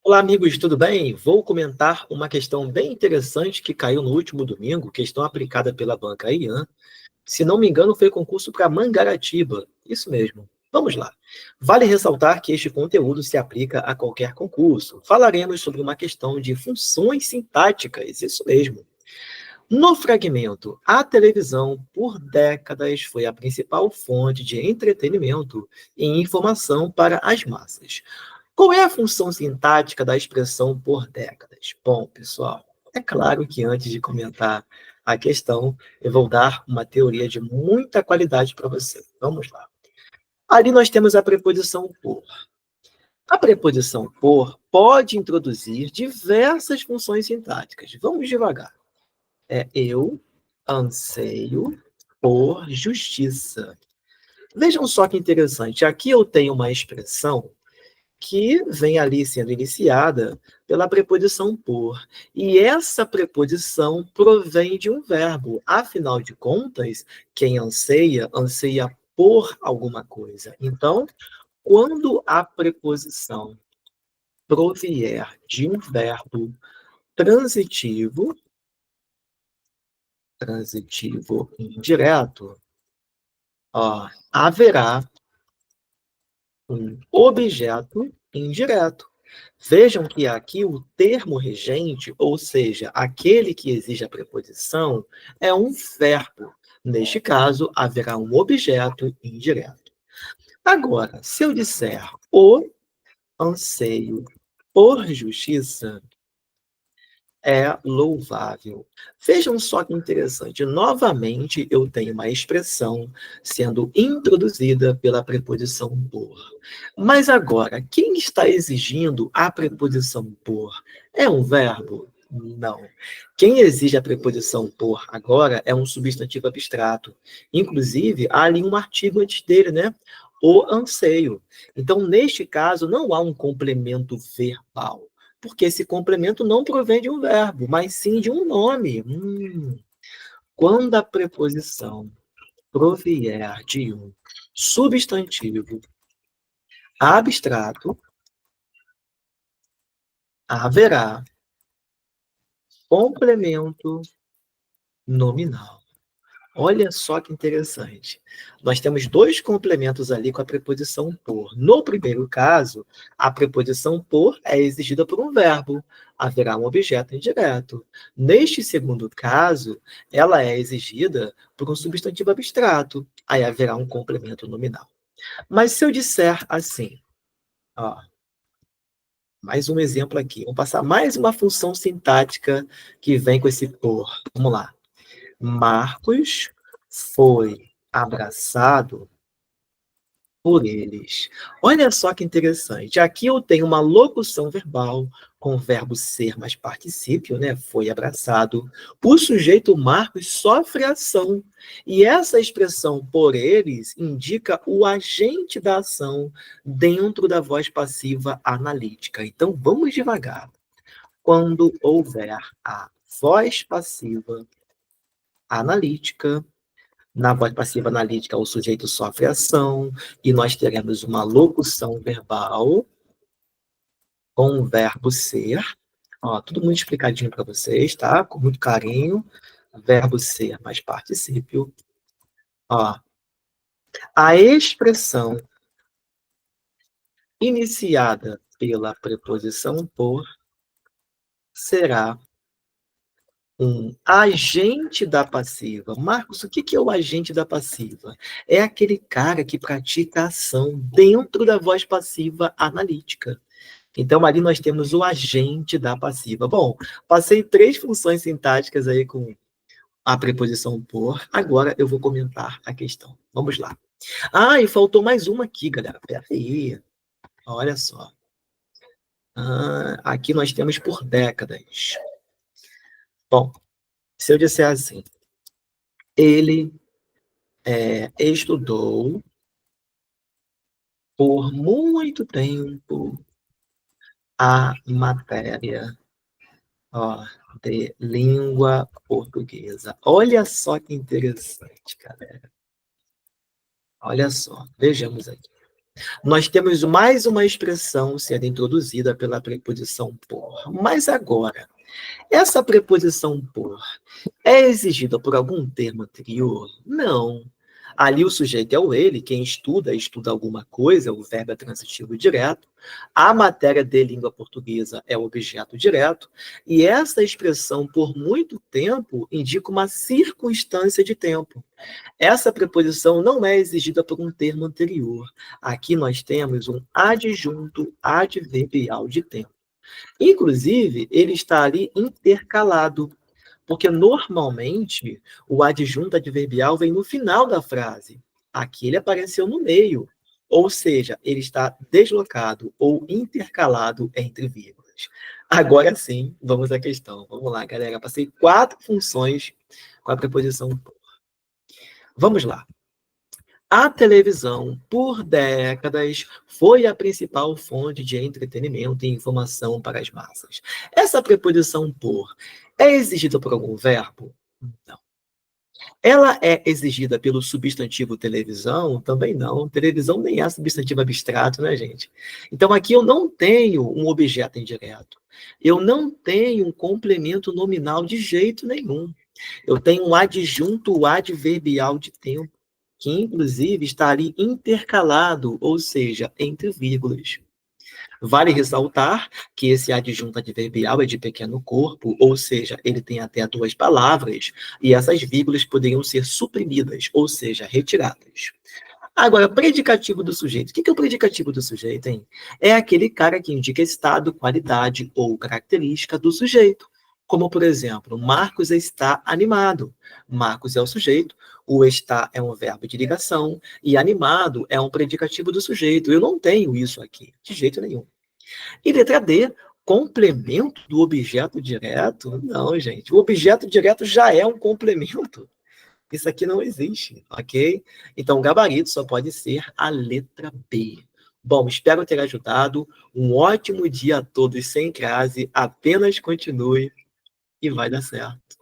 Olá, amigos, tudo bem? Vou comentar uma questão bem interessante que caiu no último domingo, questão aplicada pela banca IAN. Se não me engano, foi concurso para Mangaratiba. Isso mesmo. Vamos lá. Vale ressaltar que este conteúdo se aplica a qualquer concurso. Falaremos sobre uma questão de funções sintáticas. Isso mesmo. No fragmento, a televisão, por décadas, foi a principal fonte de entretenimento e informação para as massas. Qual é a função sintática da expressão por décadas? Bom, pessoal, é claro que antes de comentar a questão, eu vou dar uma teoria de muita qualidade para você. Vamos lá. Ali nós temos a preposição por. A preposição por pode introduzir diversas funções sintáticas. Vamos devagar. Eu anseio por justiça. Vejam só que interessante. Aqui eu tenho uma expressão que vem ali sendo iniciada pela preposição por. E essa preposição provém de um verbo. Afinal de contas, quem anseia, anseia por alguma coisa. Então, quando a preposição provier de um verbo transitivo, indireto, haverá um objeto indireto. Vejam que aqui o termo regente, ou seja, aquele que exige a preposição, é um verbo. Neste caso, haverá um objeto indireto. Agora, se eu disser o anseio por justiça, é louvável. Vejam só que interessante. Novamente, eu tenho uma expressão sendo introduzida pela preposição por. Mas agora, quem está exigindo a preposição por? É um verbo? Não. Quem exige a preposição por agora é um substantivo abstrato. Inclusive, há ali um artigo antes dele, né? O anseio. Então, neste caso, não há um complemento verbal, porque esse complemento não provém de um verbo, mas sim de um nome. Quando a preposição provier de um substantivo abstrato, haverá complemento nominal. Olha só que interessante. Nós temos dois complementos ali com a preposição por. No primeiro caso, a preposição por é exigida por um verbo. Haverá um objeto indireto. Neste segundo caso, ela é exigida por um substantivo abstrato. Aí haverá um complemento nominal. Mas se eu disser assim, ó, mais um exemplo aqui. Vamos passar mais uma função sintática que vem com esse por. Vamos lá. Marcos foi abraçado por eles. Olha só que interessante. Aqui eu tenho uma locução verbal com o verbo ser mais particípio, né? Foi abraçado. O sujeito Marcos sofre ação. E essa expressão por eles indica o agente da ação dentro da voz passiva analítica. Então vamos devagar. Quando houver a voz passiva analítica, na voz passiva analítica, o sujeito sofre ação, e nós teremos uma locução verbal com o verbo ser. Ó, tudo muito explicadinho para vocês, tá? Com muito carinho. Verbo ser mais particípio. Ó, a expressão iniciada pela preposição por será um agente da passiva. Marcos, o que é o agente da passiva? É aquele cara que pratica a ação dentro da voz passiva analítica. Então, ali nós temos o agente da passiva. Bom, passei 3 funções sintáticas aí com a preposição por. Agora eu vou comentar a questão. Vamos lá. Ah, e faltou mais uma aqui, galera. Pera aí. Olha só. Aqui nós temos por décadas. Bom, se eu disser assim, ele estudou por muito tempo a matéria, ó, de língua portuguesa. Olha só que interessante, galera. Olha só, vejamos aqui. Nós temos mais uma expressão sendo introduzida pela preposição por. Mas agora, essa preposição por é exigida por algum termo anterior? Não. Ali o sujeito é o ele, quem estuda, estuda alguma coisa, o verbo é transitivo direto. A matéria de língua portuguesa é o objeto direto. E essa expressão, por muito tempo, indica uma circunstância de tempo. Essa preposição não é exigida por um termo anterior. Aqui nós temos um adjunto adverbial de tempo. Inclusive, ele está ali intercalado, porque normalmente o adjunto adverbial vem no final da frase. Aqui ele apareceu no meio, ou seja, ele está deslocado ou intercalado entre vírgulas. Agora sim, vamos à questão. Vamos lá, galera. Passei 4 funções com a preposição por. Vamos lá. A televisão, por décadas, foi a principal fonte de entretenimento e informação para as massas. Essa preposição por é exigida por algum verbo? Não. Ela é exigida pelo substantivo televisão? Também não. Televisão nem é substantivo abstrato, né, gente? Então aqui eu não tenho um objeto indireto. Eu não tenho um complemento nominal de jeito nenhum. Eu tenho um adjunto adverbial de tempo, que inclusive está ali intercalado, ou seja, entre vírgulas. Vale ressaltar que esse adjunto adverbial é de pequeno corpo, ou seja, ele tem até 2 palavras, e essas vírgulas poderiam ser suprimidas, ou seja, retiradas. Agora, predicativo do sujeito. O que é o predicativo do sujeito, hein? É aquele cara que indica estado, qualidade ou característica do sujeito. Como, por exemplo, Marcos está animado. Marcos é o sujeito, o está é um verbo de ligação, e animado é um predicativo do sujeito. Eu não tenho isso aqui, de jeito nenhum. E letra D, complemento do objeto direto? Não, gente. O objeto direto já é um complemento. Isso aqui não existe, ok? Então, o gabarito só pode ser a letra B. Bom, espero ter ajudado. Um ótimo dia a todos sem crase. Apenas continue e vai dar certo.